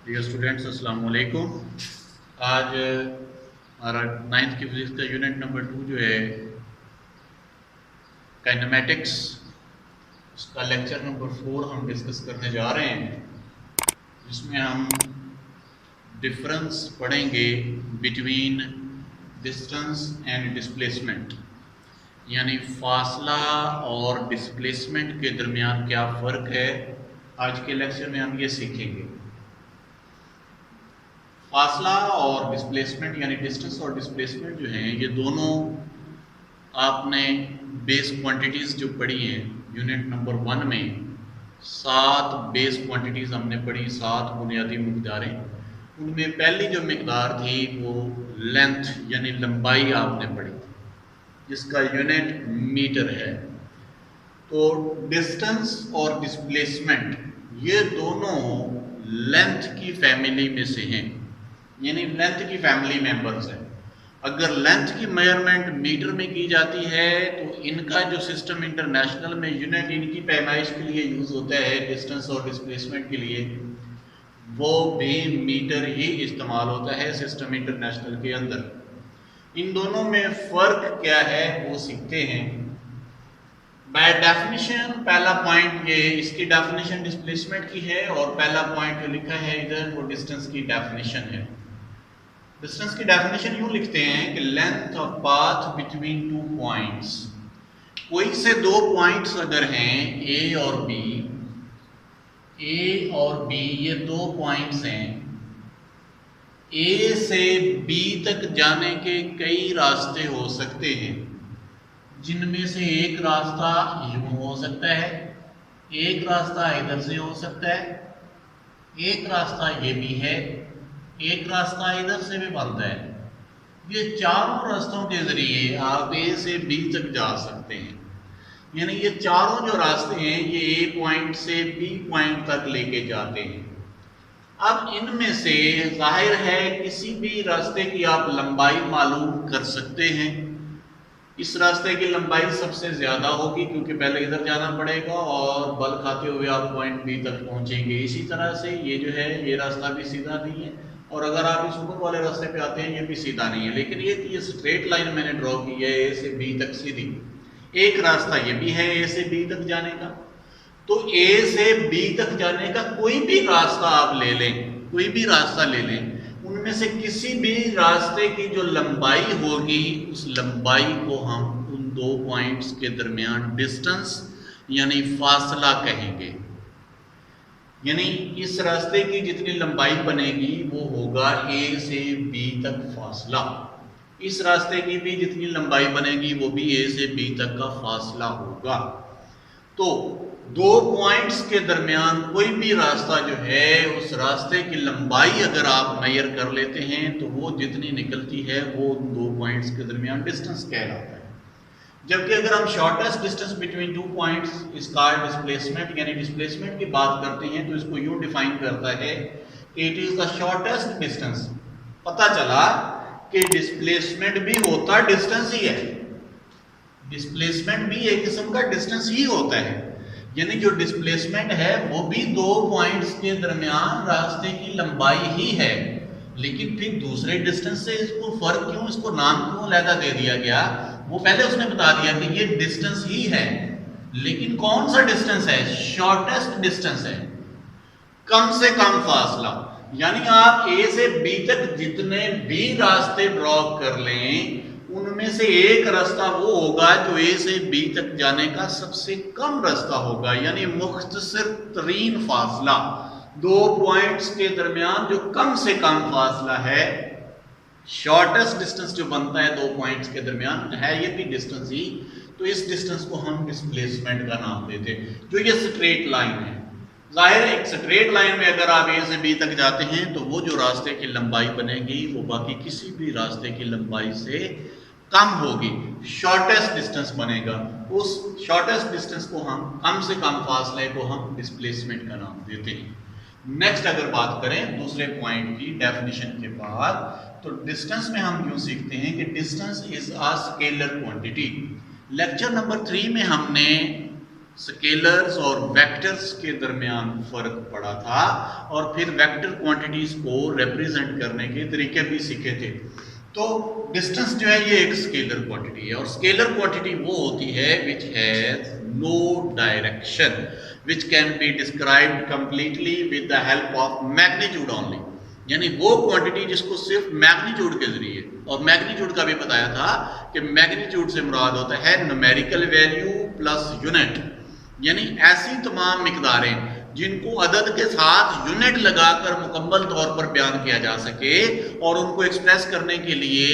Dear students, अस्सलाम वालेकुम। आज हमारा नाइन्थ की फिजिक्स का यूनिट नंबर 2 जो है काइनेमेटिक्स, उसका लेक्चर नंबर 4 हम डिस्कस करने जा रहे हैं, जिसमें हम डिफरेंस पढ़ेंगे बिटवीन डिस्टेंस एंड डिस्प्लेसमेंट, यानी फासला और डिस्प्लेसमेंट के दरमियान क्या फ़र्क है। आज के लेक्चर में हम ये सीखेंगे। फासला और डिस्प्लेसमेंट यानी डिस्टेंस और डिस्प्लेसमेंट जो हैं, ये दोनों आपने बेस क्वांटिटीज़ जो पढ़ी हैं यूनिट नंबर 1 में, 7 बेस क्वांटिटीज़ हमने पढ़ी, 7 बुनियादी मकदारें। उनमें पहली जो मकदार थी वो लेंथ यानी लंबाई आपने पढ़ी थी, जिसका यूनिट मीटर है। तो डिस्टेंस और डिस्प्लेसमेंट ये दोनों लेंथ की फैमिली में से हैं, यानी लेंथ की फैमिली मेंबर्स हैं। अगर लेंथ की मेजरमेंट मीटर में की जाती है तो इनका जो सिस्टम इंटरनेशनल में यूनिट इनकी पैमाइश के लिए यूज होता है डिस्टेंस और डिस्प्लेसमेंट के लिए, वो भी मीटर ही इस्तेमाल होता है सिस्टम इंटरनेशनल के अंदर। इन दोनों में फर्क क्या है वो सीखते हैं। बाय डेफिनेशन पहला पॉइंट, ये इसकी डेफिनेशन डिस्प्लेसमेंट की है, और पहला पॉइंट जो लिखा है इधर वो डिस्टेंस की डेफिनेशन है। डिस्टेंस की डेफिनेशन यूं लिखते हैं कि length of path between two points. कोई से दो पॉइंट्स अगर हैं ए और बी, ए और बी ये दो पॉइंट्स हैं, ए से बी तक जाने के कई रास्ते हो सकते हैं, जिनमें से एक रास्ता यूं हो सकता है, एक रास्ता इधर से हो सकता है, एक रास्ता ये भी है, एक रास्ता इधर से भी बनता है। ये चारों रास्तों के जरिए आप ए से बी तक जा सकते हैं, यानी ये चारों जो रास्ते हैं ये ए पॉइंट से बी पॉइंट तक लेके जाते हैं। अब इनमें से जाहिर है किसी भी रास्ते की आप लंबाई मालूम कर सकते हैं। इस रास्ते की लंबाई सबसे ज्यादा होगी क्योंकि पहले इधर जाना पड़ेगा और बल खाते हुए आप पॉइंट बी तक पहुंचेंगे। इसी तरह से ये जो है ये रास्ता भी सीधा नहीं है, और अगर आप इस ऊपर वाले रास्ते पे आते हैं ये भी सीधा नहीं है, लेकिन ये स्ट्रेट लाइन मैंने ड्रॉ की है ए से बी तक सीधी। एक रास्ता ये भी है ए से बी तक जाने का, तो ए से बी तक जाने का कोई भी रास्ता आप ले लें, कोई भी रास्ता ले लें, उनमें से किसी भी रास्ते की जो लंबाई होगी उस लंबाई को हम उन दो पॉइंट्स के दरमियान डिस्टेंस यानी फासला कहेंगे। यानी इस रास्ते की जितनी लंबाई बनेगी वो होगा ए से बी तक फासला, इस रास्ते की भी जितनी लंबाई बनेगी वो भी ए से बी तक का फासला होगा। तो दो पॉइंट्स के दरमियान कोई भी रास्ता जो है उस रास्ते की लंबाई अगर आप मेजर कर लेते हैं तो वो जितनी निकलती है वो दो पॉइंट्स के दरमियान डिस्टेंस कहलाता है। जबकि अगर हम shortest distance between two points इसका डिस्प्लेसमेंट यानी डिस्प्लेसमेंट की बात करते हैं तो इसको यूं डिफाइन करता है कि it is the shortest distance. पता चला कि डिस्प्लेसमेंट भी होता डिस्टेंस ही है, डिस्प्लेसमेंट भी एक किस्म का डिस्टेंस ही होता है, यानी जो डिस्प्लेसमेंट है वो भी दो पॉइंट्स के दरमियान रास्ते की लंबाई ही है। लेकिन फिर दूसरे डिस्टेंस से इसको फर्क क्यों, इसको नाम क्यों अलग दे दिया गया, वो पहले उसने बता दिया कि ये डिस्टेंस ही है। लेकिन कौन सा डिस्टेंस है? शॉर्टेस्ट डिस्टेंस है, कम से कम फासला। यानी आप ए से बी तक जितने भी रास्ते ड्रॉ कर लें उनमें से एक रास्ता वो होगा जो ए से बी तक जाने का सबसे कम रास्ता होगा, यानी मुख्तसर तरीन फासला, दो पॉइंट्स के दरमियान जो कम से कम फासला है। शॉर्टेस्ट डिस्टेंस जो बनता है दो पॉइंट्स के दरमियान है ये भी डिस्टेंस ही, तो इस डिस्टेंस को हम डिस्प्लेसमेंट का नाम देते हैं। जो ये स्ट्रेट लाइन है, जाहिर है एक स्ट्रेट लाइन में अगर आप ए से बी तक जाते हैं तो वो जो रास्ते की लंबाई बनेगी वो बाकी किसी भी रास्ते की लंबाई से कम होगी, शॉर्टेस्ट डिस्टेंस बनेगा। उस शॉर्टेस्ट डिस्टेंस को हम, कम से कम फासले को हम डिस्प्लेसमेंट का नाम देते हैं। नेक्स्ट अगर बात करें दूसरे पॉइंट की डेफिनेशन के बाद, तो डिस्टेंस में हम यूं सीखते हैं कि distance is a scalar quantity. Lecture number 3 में हमने स्केलर्स और वेक्टर्स के दरमियान फर्क पड़ा था और फिर वेक्टर क्वांटिटीज को रिप्रेजेंट करने के तरीके भी सीखे थे। तो डिस्टेंस जो है ये एक स्केलर क्वांटिटी है और स्केलर क्वांटिटी वो होती है which has no direction which can be described completely with the help of magnitude only, यानी वो क्वांटिटी जिसको सिर्फ मैग्नीट्यूड के जरिए, और मैग्नीट्यूड का भी बताया था कि मैग्नीट्यूड से मुराद होता है न्यूमेरिकल वैल्यू प्लस यूनिट, यानी ऐसी तमाम मिकदारें जिनको अदद के साथ यूनिट लगाकर मुकम्मल तौर पर बयान किया जा सके और उनको एक्सप्रेस करने के लिए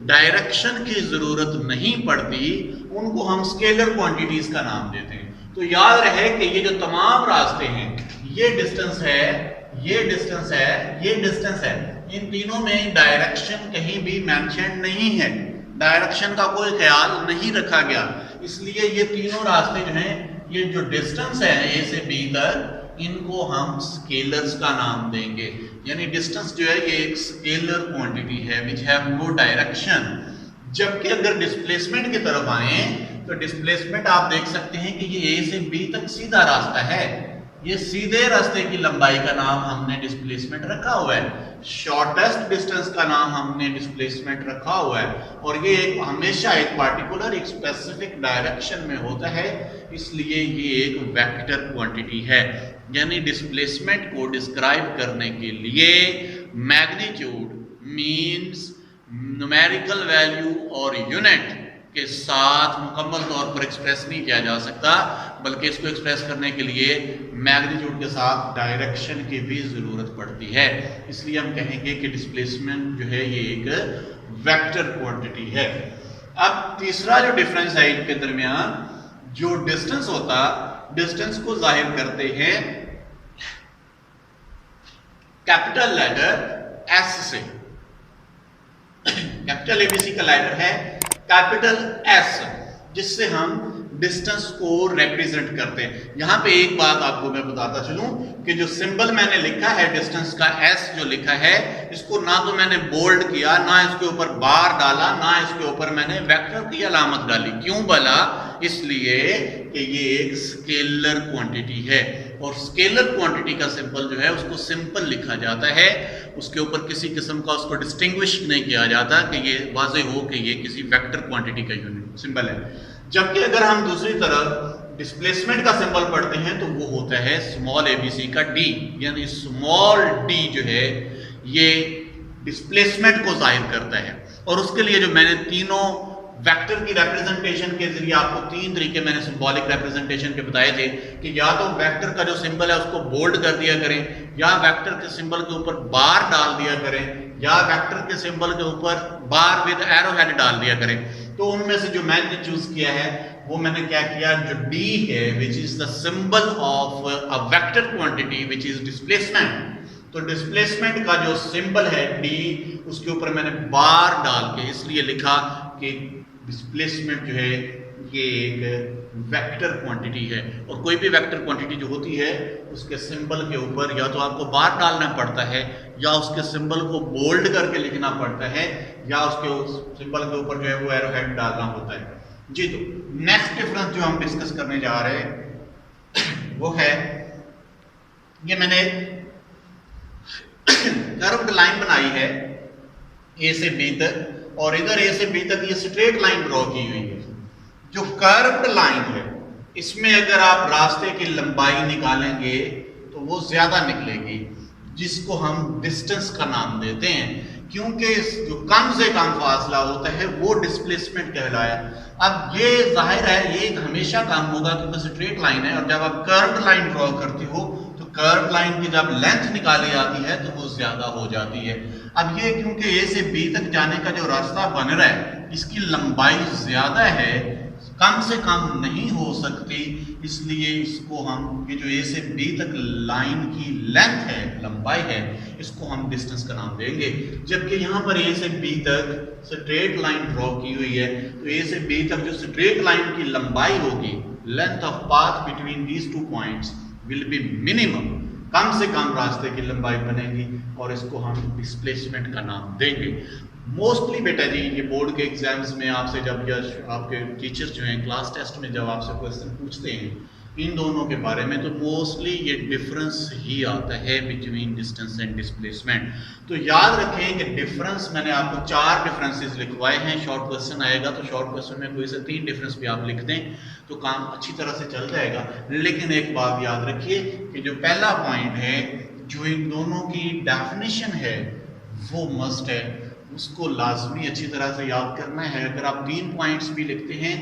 डायरेक्शन की जरूरत नहीं पड़ती, उनको हम स्केलर क्वांटिटीज का नाम देते हैं। तो याद रहे कि ये जो तमाम रास्ते हैं, ये डिस्टेंस है, ये डिस्टेंस है, ये डिस्टेंस है, इन तीनों में डायरेक्शन कहीं भी मेंशन नहीं है, डायरेक्शन का कोई ख्याल नहीं रखा गया। इसलिए ये तीनों रास्ते जो हैं, ये जो डिस्टेंस है ए से बी तक, इनको हम स्केलर्स का नाम देंगे। यानी डिस्टेंस जो है ये एक स्केलर क्वांटिटी है विच हैव नो डायरेक्शन। जबकि अगर डिस्प्लेसमेंट की तरफ आए तो डिस्प्लेसमेंट आप देख सकते हैं कि ये ए से बी तक सीधा रास्ता है, ये सीधे रास्ते की लंबाई का नाम हमने डिस्प्लेसमेंट रखा हुआ है, शॉर्टेस्ट डिस्टेंस का नाम हमने डिस्प्लेसमेंट रखा हुआ है, और ये एक हमेशा एक पार्टिकुलर एक स्पेसिफिक डायरेक्शन में होता है, इसलिए ये एक वेक्टर क्वांटिटी है। यानी डिस्प्लेसमेंट को डिस्क्राइब करने के लिए मैग्नीट्यूड मींस न्यूमेरिकल वैल्यू और यूनिट के साथ मुकम्मल तौर पर एक्सप्रेस नहीं किया जा सकता, बल्कि इसको एक्सप्रेस करने के लिए मैग्नीट्यूड के साथ डायरेक्शन की भी ज़रूरत पड़ती है। इसलिए हम कहेंगे कि डिस्प्लेसमेंट जो है ये एक वेक्टर क्वांटिटी है। अब तीसरा जो डिफरेंस है इनके दरमियान, जो डिस्टेंस होता, डिस्टेंस को जाहिर करते हैं कैपिटल लेटर एस से। कैपिटल एबीसी का लेटर है कैपिटल एस, जिससे हम डिस्टेंस को रिप्रेजेंट करते हैं। यहां पे एक बात आपको मैं बताता चलूं कि जो सिंबल मैंने लिखा है डिस्टेंस का एस जो लिखा है, इसको ना तो मैंने बोल्ड किया, ना इसके ऊपर बार डाला, ना इसके ऊपर मैंने वेक्टर की अलामत डाली। क्यों बोला? इसलिए कि ये एक स्केलर क्वांटिटी है और स्केलर क्वांटिटी का सिंबल जो है उसको सिंपल लिखा जाता है, उसके ऊपर किसी किस्म का उसको डिस्टिंग्विश नहीं किया जाता कि ये वाज़ेह हो कि ये किसी वेक्टर क्वांटिटी का यूनिट सिंबल है। जबकि अगर हम दूसरी तरफ डिस्प्लेसमेंट का सिंबल पढ़ते हैं तो वो होता है स्मॉल एबीसी का डी, यानी स्मॉल डी जो है ये डिस्प्लेसमेंट को जाहिर करता है। और उसके लिए जो मैंने तीनों वेक्टर की रिप्रेजेंटेशन के जरिए आपको तीन तरीके मैंने सिंबॉलिक रिप्रेजेंटेशन के बताए थे कि या तो वेक्टर का जो सिंबल है उसको बोल्ड कर दिया करें, या वेक्टर के सिंबल के ऊपर बार डाल दिया करें, या वेक्टर के सिंबल के ऊपर बार विद एरो हेड डाल दिया करें। तो उनमें से जो मैंने चूज किया है वो मैंने क्या किया, जो डी है which is the symbol of a vector quantity which is displacement, तो डिस्प्लेसमेंट का जो सिंबल है डी, उसके ऊपर मैंने बार डाल के इसलिए लिखा कि डिस्प्लेसमेंट जो है ये एक वेक्टर क्वांटिटी है। और कोई भी वेक्टर क्वांटिटी जो होती है उसके सिंबल के ऊपर या तो आपको बार डालना पड़ता है, या उसके सिंबल को बोल्ड करके लिखना पड़ता है, या उसके सिंबल के ऊपर जो है वो एरो हेड डालना होता है। जी, तो नेक्स्ट डिफरेंस जो हम डिस्कस करने जा रहे हैं वो है, ये मैंने कर्व्ड लाइन बनाई है ए से बी तक, और इधर ए से बी तक ये स्ट्रेट लाइन ड्रॉ की हुई है। जो कर्व्ड लाइन है इसमें अगर आप रास्ते की लंबाई निकालेंगे तो वो ज्यादा निकलेगी, जिसको हम डिस्टेंस का नाम देते हैं, क्योंकि जो कम से कम फासला होता है वो डिस्प्लेसमेंट कहलाया। अब ये जाहिर है ये हमेशा काम होगा क्योंकि स्ट्रेट लाइन है, और जब आप कर्व्ड लाइन ड्रॉ करते हो तो कर्व्ड लाइन की जब लेंथ निकाली जाती है तो वो ज्यादा हो जाती है। अब ये क्योंकि ए से बी तक जाने का जो रास्ता बन रहा है इसकी लंबाई ज्यादा है, कम से कम नहीं हो सकती, इसलिए इसको हम ये जो ए से बी तक लाइन की लेंथ है, लंबाई है, इसको हम डिस्टेंस का नाम देंगे। जबकि यहाँ पर ए से बी तक स्ट्रेट लाइन ड्रॉ की हुई है, तो ए से बी तक जो स्ट्रेट लाइन की लंबाई होगी, length of path between these two points will be minimum, कम से कम रास्ते की लंबाई बनेगी, और इसको हम डिस्प्लेसमेंट का नाम देंगे। मोस्टली बेटा जी ये बोर्ड के एग्जाम्स में आपसे जब या आपके टीचर्स जो हैं क्लास टेस्ट में जब आपसे क्वेश्चन पूछते हैं इन दोनों के बारे में, तो मोस्टली ये डिफरेंस ही आता है बिटवीन डिस्टेंस एंड डिस्प्लेसमेंट। तो याद रखें कि डिफरेंस, मैंने आपको 4 डिफरेंसेस लिखवाए हैं। शॉर्ट क्वेश्चन आएगा तो शॉर्ट क्वेश्चन में कोई से 3 डिफरेंस भी आप लिख दें तो काम अच्छी तरह से चल जाएगा। लेकिन एक बात याद रखिए कि जो पहला पॉइंट है, जो इन दोनों की डेफिनेशन है वो मस्ट है, उसको लाजमी अच्छी तरह से याद करना है। अगर आप 3 पॉइंट्स भी लिखते हैं,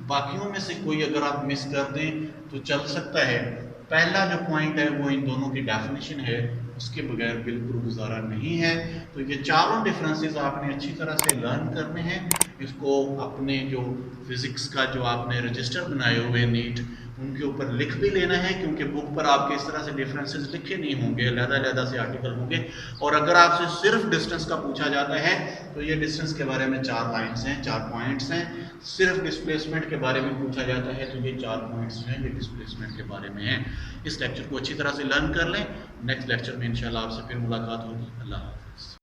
बाकियों में से कोई अगर आप मिस कर दें तो चल सकता है। पहला जो पॉइंट है वो इन दोनों की डेफिनेशन है, उसके बगैर बिल्कुल गुजारा नहीं है। तो ये चारों डिफरेंसेस आपने अच्छी तरह से लर्न करने हैं। इसको अपने जो फिजिक्स का जो आपने रजिस्टर बनाए हुए नीट, उनके ऊपर लिख भी लेना है, क्योंकि बुक पर आपके इस तरह से डिफरेंसेस लिखे नहीं होंगे, अलग-अलग से आर्टिकल होंगे। और अगर आपसे सिर्फ डिस्टेंस का पूछा जाता है तो ये डिस्टेंस के बारे में 4 लाइन्स हैं, 4 पॉइंट्स हैं। सिर्फ डिस्प्लेसमेंट के बारे में पूछा जाता है तो ये 4 पॉइंट्स हैं, ये डिस्प्लेसमेंट के बारे में हैं। इस लेक्चर को अच्छी तरह से लर्न कर लें। नेक्स्ट लेक्चर में इंशाल्लाह आपसे फिर मुलाकात होगी। अल्लाह हाफ़िज़।